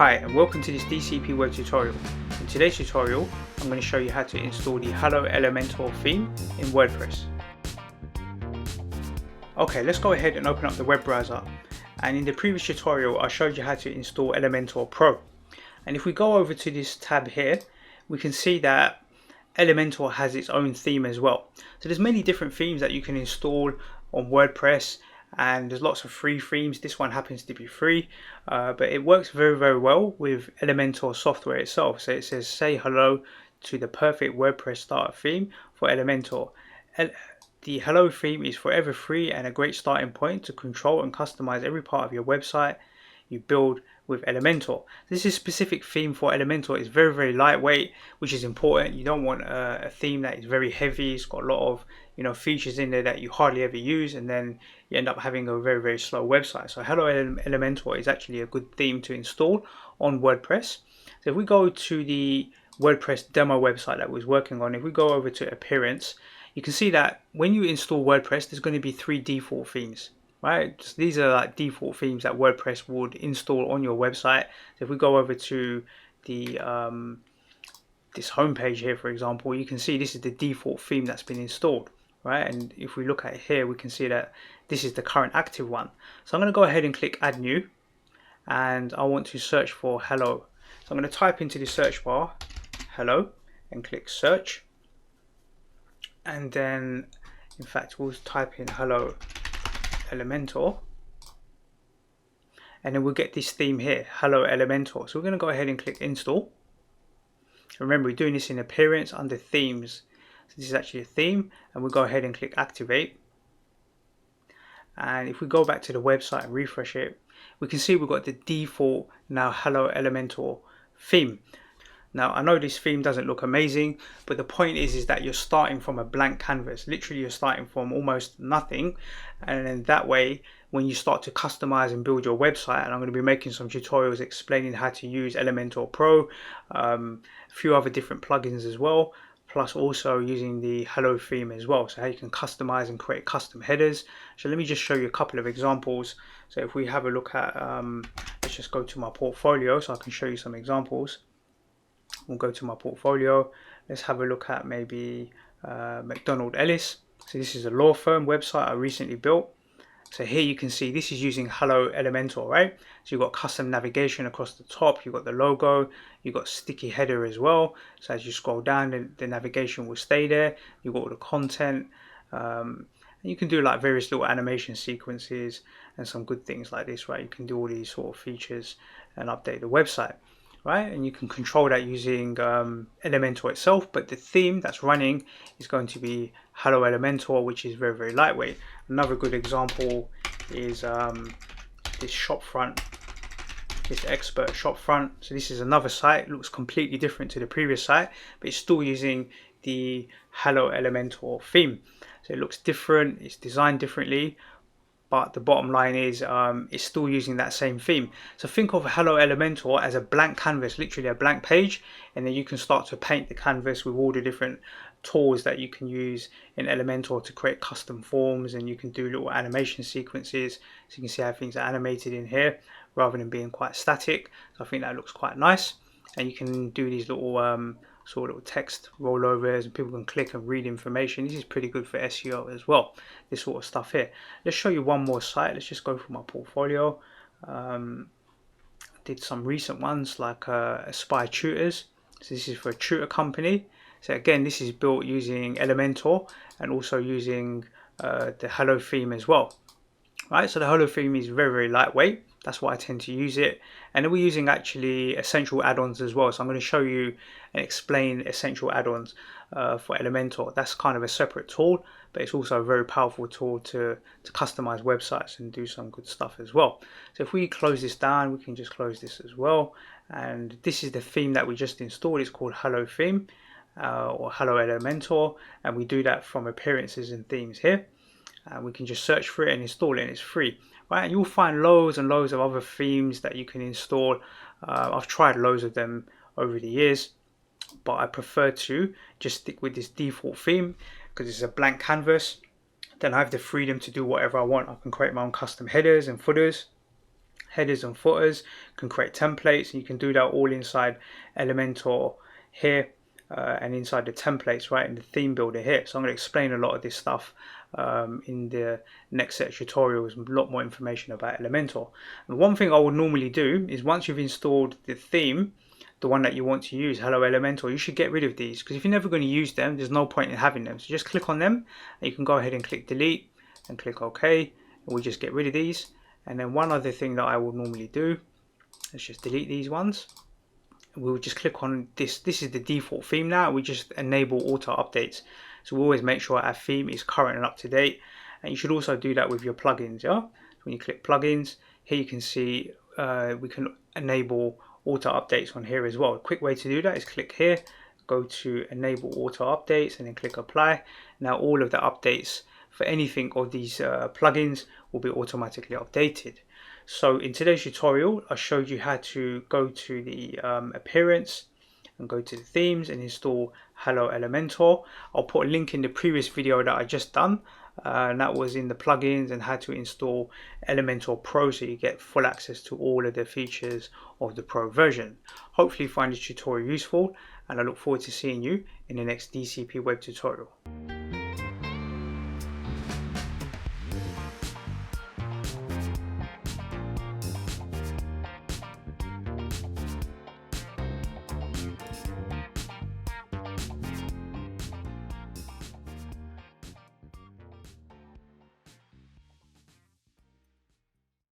Hi and welcome to this DCP web tutorial. In today's tutorial I'm going to show you how to install the Hello Elementor theme in WordPress. Okay, let's go ahead and open up the web browser, and in the previous tutorial I showed you how to install Elementor Pro, and if we go over to this tab here we can see that Elementor has its own theme as well. So there's many different themes that you can install on WordPress, and there's lots of free themes. This one happens to be free, but it works very well with Elementor software itself. So it says say hello to the perfect WordPress starter theme for Elementor. The hello theme is forever free and a great starting point to control and customize every part of your website you build with Elementor. This is a specific theme for Elementor. It's very lightweight, which is important. You don't want a theme that is very heavy. It's got a lot of features in there that you hardly ever use, and then you end up having a very slow website. So Hello Elementor is actually a good theme to install on WordPress. So if we go to the WordPress demo website that we was working on, if we go over to Appearance, you can see that when you install WordPress, there's going to be 3 default themes. Right, so these are like default themes that WordPress would install on your website. So if we go over to the this homepage here, for example, you can see this is the default theme that's been installed, right? And if we look at it here, we can see that this is the current active one. So I'm going to go ahead and click Add New, and I want to search for Hello. So I'm going to type into the search bar Hello and click Search, and then in fact we'll type in Hello Elementor, and then we'll get this theme here, Hello Elementor. So we're going to go ahead and click Install. Remember, we're doing this in Appearance under Themes. So this is actually a theme, and we'll go ahead and click Activate. And if we go back to the website and refresh it, we can see we've got the default now Hello Elementor theme. Now I know this theme doesn't look amazing, but the point is that you're starting from a blank canvas. Literally you're starting from almost nothing, and then that way when you start to customize and build your website, and I'm going to be making some tutorials explaining how to use Elementor Pro, a few other different plugins as well, plus also using the Hello theme as well, so how you can customize and create custom headers. So let me just show you a couple of examples. So if we have a look at, let's just go to my portfolio so I can show you some examples. We'll go to my portfolio. Let's have a look at maybe McDonald Ellis. So this is a law firm website I recently built. So here you can see this is using Hello Elementor, right? So you've got custom navigation across the top, you've got the logo, you've got sticky header as well. So as you scroll down, the navigation will stay there. You've got all the content. And you can do like various little animation sequences and some good things like this, right? You can do all these sort of features and update the website, right? And you can control that using Elementor itself, but the theme that's running is going to be Hello Elementor, which is very lightweight. Another good example is this shopfront, this expert shopfront. So this is another site. It looks completely different to the previous site, but it's still using the Hello Elementor theme. So it looks different, it's designed differently, but the bottom line is it's still using that same theme. So think of Hello Elementor as a blank canvas, literally a blank page, and then you can start to paint the canvas with all the different tools that you can use in Elementor to create custom forms, and you can do little animation sequences. So you can see how things are animated in here rather than being quite static. So I think that looks quite nice, and you can do these little sort of little text rollovers, and people can click and read information. This is pretty good for SEO as well, this sort of stuff here. Let's show you one more site. Let's just go through my portfolio. I did some recent ones like Aspire Tutors. So this is for a tutor company. So again, this is built using Elementor and also using the Hello theme as well. Right, so the Hello theme is very lightweight. That's why I tend to use it. And then we're using actually essential add-ons as well. So I'm going to show you and explain essential add-ons for Elementor. That's kind of a separate tool, but it's also a very powerful tool to customize websites and do some good stuff as well. So if we close this down, we can just close this as well. And this is the theme that we just installed. It's called Hello theme or Hello Elementor. And we do that from Appearances and Themes here. And we can just search for it and install it, and it's free, right? And you'll find loads and loads of other themes that you can install. I've tried loads of them over the years, but I prefer to just stick with this default theme because it's a blank canvas. Then I have the freedom to do whatever I want. I can create my own custom headers and footers, headers and footers, can create templates, and you can do that all inside Elementor here, and inside the templates right in the theme builder here. So I'm going to explain a lot of this stuff in the next set of tutorials, a lot more information about Elementor. And one thing I would normally do is once you've installed the theme, the one that you want to use, Hello Elementor, you should get rid of these, because if you're never going to use them, there's no point in having them. So just click on them, and you can go ahead and click delete and click OK, and we just get rid of these. And then one other thing that I would normally do, let's just delete these ones. We'll just click on this. This is the default theme now. We just enable auto updates. So we always make sure our theme is current and up to date. And you should also do that with your plugins. Yeah. So when you click plugins, here you can see we can enable auto updates on here as well. A quick way to do that is click here, go to enable auto updates, and then click apply. Now all of the updates for anything of these plugins will be automatically updated. So in today's tutorial, I showed you how to go to the appearance and go to the themes and install Hello Elementor. I'll put a link in the previous video that I just done, and that was in the plugins and how to install Elementor Pro, so you get full access to all of the features of the Pro version. Hopefully you find this tutorial useful, and I look forward to seeing you in the next DCP web tutorial.